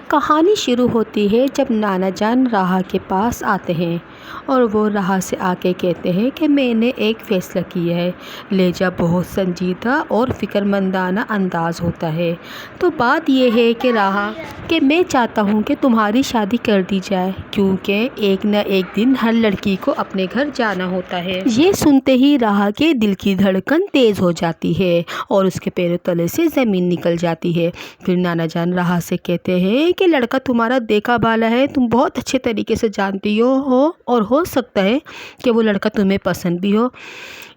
کہانی شروع ہوتی ہے جب نانا جان راہا کے پاس آتے ہیں اور وہ راہا سے آ کے کہتے ہیں کہ میں نے ایک فیصلہ کیا ہے۔ لہجہ بہت سنجیدہ اور فکر مندانہ انداز ہوتا ہے۔ تو بات یہ ہے کہ راہا کہ میں چاہتا ہوں کہ تمہاری شادی کر دی جائے، کیونکہ ایک نہ ایک دن ہر لڑکی کو اپنے گھر جانا ہوتا ہے۔ یہ سنتے ہی راہا کے دل کی دھڑکن تیز ہو جاتی ہے اور اس کے پیروں تلے سے زمین نکل جاتی ہے۔ پھر نانا جان راہا سے کہتے ہیں کہ لڑکا تمہارا دیکھا بالا ہے، تم بہت اچھے طریقے سے جانتی ہو اور ہو سکتا ہے کہ وہ لڑکا تمہیں پسند بھی ہو۔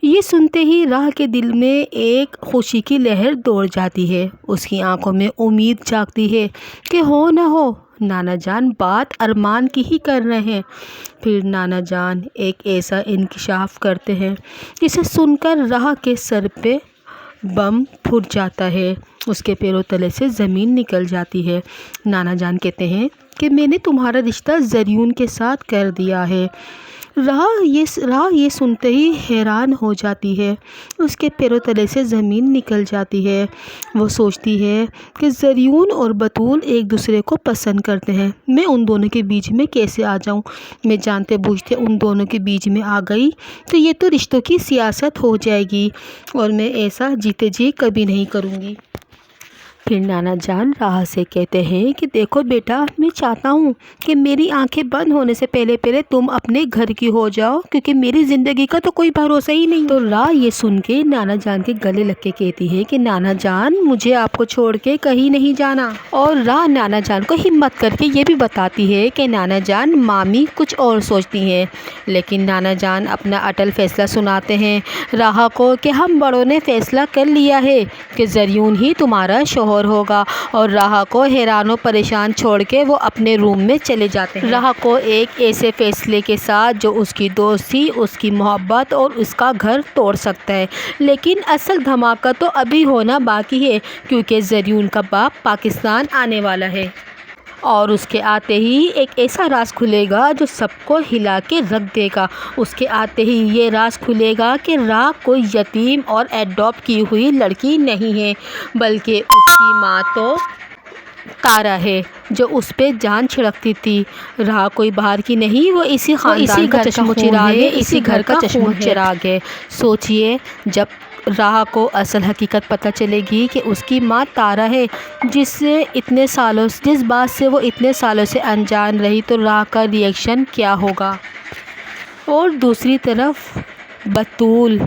یہ سنتے ہی راہا کے دل میں ایک خوشی کی لہر دوڑ جاتی ہے، اس کی آنکھوں میں امید جاگتی ہے کہ ہو نہ ہو نانا جان بات ارمان کی ہی کر رہے ہیں۔ پھر نانا جان ایک ایسا انکشاف کرتے ہیں جسے سن کر راہا کے سر پہ بم پھوٹ جاتا ہے، اس کے پیروں تلے سے زمین نکل جاتی ہے۔ نانا جان کہتے ہیں کہ میں نے تمہارا رشتہ زریون کے ساتھ کر دیا ہے۔ راہا یہ سنتے ہی حیران ہو جاتی ہے، اس کے پیروں تلے سے زمین نکل جاتی ہے۔ وہ سوچتی ہے کہ زریون اور بطول ایک دوسرے کو پسند کرتے ہیں، میں ان دونوں کے بیچ میں کیسے آ جاؤں؟ میں جانتے بوجھتے ان دونوں کے بیچ میں آ گئی تو یہ تو رشتوں کی سیاست ہو جائے گی اور میں ایسا جیتے جی کبھی نہیں کروں گی۔ پھر نانا جان راہا سے کہتے ہیں کہ دیکھو بیٹا، میں چاہتا ہوں کہ میری آنکھیں بند ہونے سے پہلے تم اپنے گھر کی ہو جاؤ، کیونکہ میری زندگی کا تو کوئی بھروسہ ہی نہیں۔ تو راہا یہ سن کے نانا جان کے گلے لگ کے کہتی ہے کہ نانا جان مجھے آپ کو چھوڑ کے کہیں نہیں جانا۔ اور راہا نانا جان کو ہمت کر کے یہ بھی بتاتی ہے کہ نانا جان مامی کچھ اور سوچتی ہیں، لیکن نانا جان اپنا اٹل فیصلہ سناتے ہیں راہا کو کہ ہم بڑوں نے فیصلہ کر لیا ہے کہ زریون ہی تمہارا شوہر ہوگا۔ اور راہا کو حیران و پریشان چھوڑ کے وہ اپنے روم میں چلے جاتے ہیں۔ راہا کو ایک ایسے فیصلے کے ساتھ جو اس کی دوستی، اس کی محبت اور اس کا گھر توڑ سکتا ہے، لیکن اصل دھماکہ تو ابھی ہونا باقی ہے، کیونکہ زریون کا باپ پاکستان آنے والا ہے اور اس کے آتے ہی ایک ایسا راز کھلے گا جو سب کو ہلا کے رکھ دے گا۔ اس کے آتے ہی یہ راز کھلے گا کہ راہا کوئی یتیم اور ایڈاپٹ کی ہوئی لڑکی نہیں ہے، بلکہ اس کی ماں تو تارا ہے جو اس پہ جان چھڑکتی تھی۔ راہا کوئی باہر کی نہیں، وہ اسی خاندان کا چشم و چراغ ہے، اسی گھر کا چشم و چراغ ہے۔ سوچئے جب راہا کو اصل حقیقت پتہ چلے گی کہ اس کی ماں تارا ہے، جس بات سے وہ اتنے سالوں سے انجان رہی، تو راہا کا ری ایکشن کیا ہوگا؟ اور دوسری طرف بطول،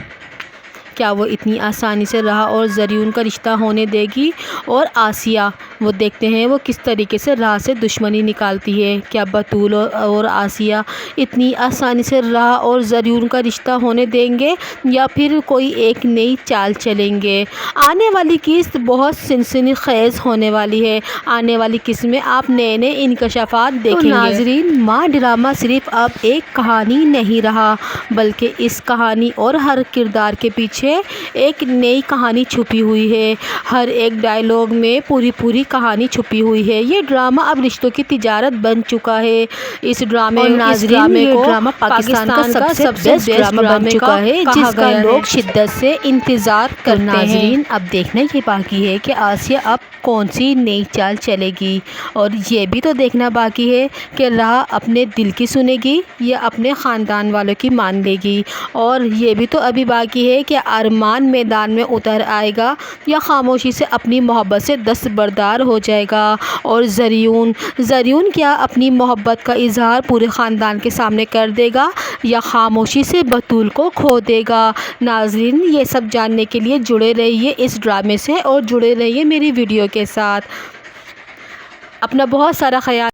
کیا وہ اتنی آسانی سے راہا اور زریون کا رشتہ ہونے دے گی؟ اور آسیہ، وہ دیکھتے ہیں وہ کس طریقے سے راہا سے دشمنی نکالتی ہے۔ کیا بطول اور آسیہ اتنی آسانی سے راہا اور زریون کا رشتہ ہونے دیں گے یا پھر کوئی ایک نئی چال چلیں گے؟ آنے والی قسط بہت سنسنی خیز ہونے والی ہے، آنے والی قسط میں آپ نئے نئے انکشافات دیکھیں گے۔ تو ناظرین، ماں ڈرامہ صرف اب ایک کہانی نہیں رہا، بلکہ اس کہانی اور ہر کردار کے پیچھے ایک نئی کہانی چھپی ہوئی ہے، ہر ایک ڈائیلاگ میں پوری کہانی چھپی ہوئی ہے۔ یہ ڈرامہ اب رشتوں کی تجارت بن چکا ہے۔ اس ڈرامے کو پاکستان کا سب سے بیسٹ ڈرامہ بن چکا ہے، جس کا لوگ شدت سے انتظار کرتے ہیں۔ ناظرین، اب دیکھنا یہ باقی ہے کہ آسیہ اب کون سی نئی چال چلے گی، اور یہ بھی تو دیکھنا باقی ہے کہ راہا اپنے دل کی سنے گی یا اپنے خاندان والوں کی مان لے گی، اور یہ بھی تو ابھی باقی ہے کہ ارمان میدان میں اتر آئے گا یا خاموشی سے اپنی محبت سے دستبردار ہو جائے گا۔ اور زریون کیا اپنی محبت کا اظہار پورے خاندان کے سامنے کر دے گا یا خاموشی سے بطول کو کھو دے گا؟ ناظرین، یہ سب جاننے کے لیے جڑے رہیے اس ڈرامے سے اور جڑے رہیے میری ویڈیو کے ساتھ۔ اپنا بہت سارا خیال